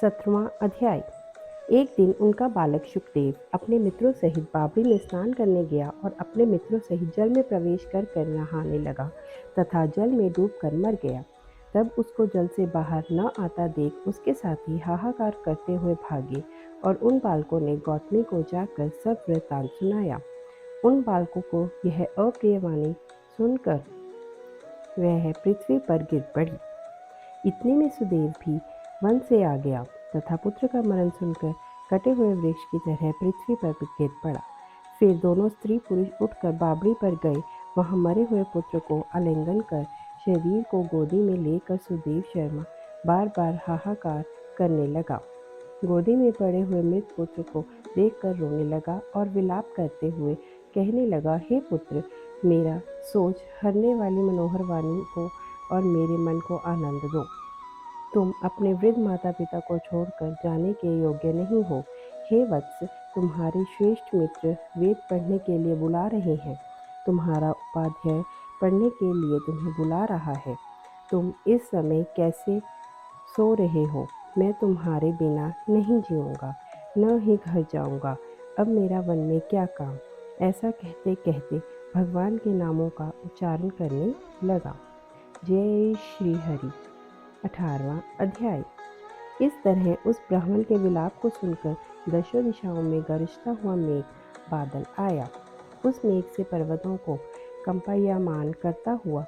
17वां अध्याय। एक दिन उनका बालक शुकदेव अपने मित्रों सहित बावड़ी में स्नान करने गया और अपने मित्रों सहित जल में प्रवेश कर नहाने लगा तथा जल में डूबकर मर गया। तब उसको जल से बाहर न आता देख उसके साथी हाहाकार करते हुए भागे और उन बालकों ने गौतमी को जाकर सब वृत्तांत सुनाया। उन बालकों को यह अप्रिय वाणी सुनकर वह पृथ्वी पर गिर पड़ी। इतने में सुदेव भी वन से आ गया तथा पुत्र का मरण सुनकर कटे हुए वृक्ष की तरह पृथ्वी पर गिर पड़ा। फिर दोनों स्त्री पुरुष उठकर बावड़ी पर गए। वहां मरे हुए पुत्र को आलिंगन कर शरीर को गोदी में लेकर सुदेव शर्मा बार बार हाहाकार करने लगा। गोदी में पड़े हुए मृत पुत्र को देखकर रोने लगा और विलाप करते हुए कहने लगा, हे पुत्र, मेरा सोच हरने वाली मनोहर वाणी को और मेरे मन को आनंद दो। तुम अपने वृद्ध माता पिता को छोड़कर जाने के योग्य नहीं हो। हे वत्स, तुम्हारे श्रेष्ठ मित्र वेद पढ़ने के लिए बुला रहे हैं। तुम्हारा उपाध्याय पढ़ने के लिए तुम्हें बुला रहा है। तुम इस समय कैसे सो रहे हो? मैं तुम्हारे बिना नहीं जीऊँगा, न ही घर जाऊँगा। अब मेरा वन में क्या काम? ऐसा कहते कहते भगवान के नामों का उच्चारण करने लगा। जय श्री हरि। 18वां अध्याय। इस तरह उस ब्राह्मण के विलाप को सुनकर दशों दिशाओं में गरजता हुआ मेघ बादल आया। उस मेघ से पर्वतों को कंपायमान करता हुआ,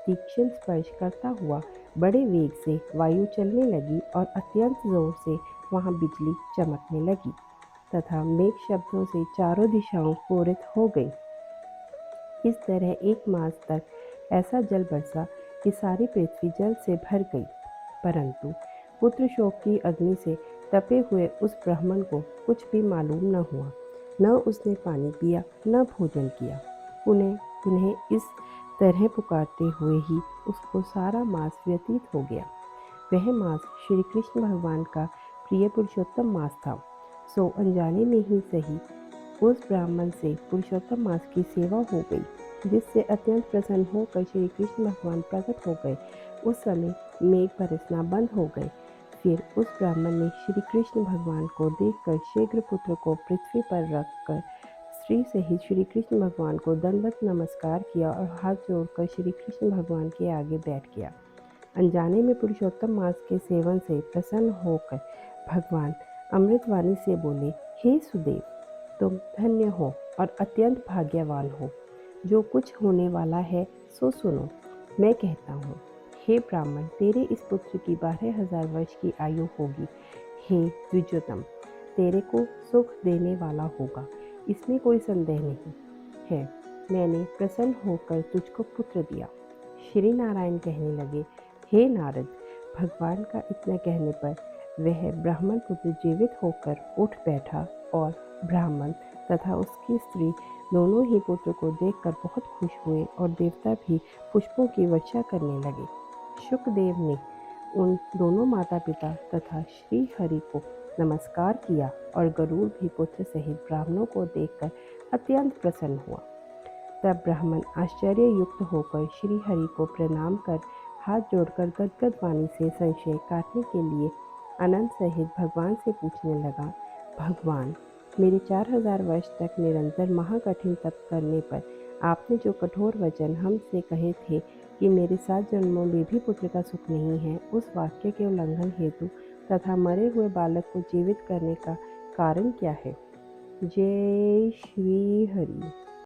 तीक्ष्ण स्पर्श करता हुआ बड़े वेग से वायु चलने लगी और अत्यंत जोर से वहां बिजली चमकने लगी तथा मेघ शब्दों से चारों दिशाओं पूरित हो गई। इस तरह एक मास तक ऐसा जल बरसा कि सारी पृथ्वी जल से भर गई। परंतु पुत्र शोक की अग्नि से तपे हुए उस ब्राह्मण को कुछ भी मालूम न हुआ। न उसने पानी पिया, न भोजन किया। उन्हें इस तरह पुकारते हुए ही उसको सारा मास व्यतीत हो गया। वह मास श्री कृष्ण भगवान का प्रिय पुरुषोत्तम मास था। सो अनजाने में ही सही उस ब्राह्मण से पुरुषोत्तम मास की सेवा हो गई, जिससे अत्यंत प्रसन्न होकर श्री कृष्ण भगवान प्रकट हो गए। उस समय मेघ बरसना बंद हो गए। फिर उस ब्राह्मण ने श्री कृष्ण भगवान को देखकर शीघ्र पुत्र को पृथ्वी पर रखकर स्त्री सहित श्री कृष्ण भगवान को दंडवत नमस्कार किया और हाथ जोड़कर श्री कृष्ण भगवान के आगे बैठ गया। अनजाने में पुरुषोत्तम मास के सेवन से प्रसन्न होकर भगवान अमृतवाणी से बोले, हे सुदेव, तुम धन्य हो और अत्यंत भाग्यवान हो। जो कुछ होने वाला है सो सुनो। मैं कहता हूँ, हे ब्राह्मण, तेरे इस पुत्र की 12,000 वर्ष की आयु होगी। हे द्विजोतम, तेरे को सुख देने वाला होगा, इसमें कोई संदेह नहीं है। मैंने प्रसन्न होकर तुझको पुत्र दिया। श्री नारायण कहने लगे, हे नारद, भगवान का इतना कहने पर वह ब्राह्मण पुत्र जीवित होकर उठ बैठा और ब्राह्मण तथा उसकी स्त्री दोनों ही पुत्र को देखकर बहुत खुश हुए और देवता भी पुष्पों की वर्षा करने लगे। शुकदेव ने उन दोनों माता पिता तथा श्री हरि को नमस्कार किया और गरुड़ भी पुत्र सहित ब्राह्मणों को देखकर अत्यंत प्रसन्न हुआ। तब ब्राह्मण आश्चर्य युक्त होकर श्री हरि को प्रणाम कर हाथ जोड़कर गदगद वाणी से संशय काटने के लिए अनंत सहित भगवान से पूछने लगा, भगवान, मेरे 4,000 वर्ष तक निरंतर महाकठिन तप करने पर आपने जो कठोर वचन हमसे कहे थे कि मेरे 7 जन्मों में भी पुत्र का सुख नहीं है, उस वाक्य के उल्लंघन हेतु तथा मरे हुए बालक को जीवित करने का कारण क्या है? जय श्री हरि।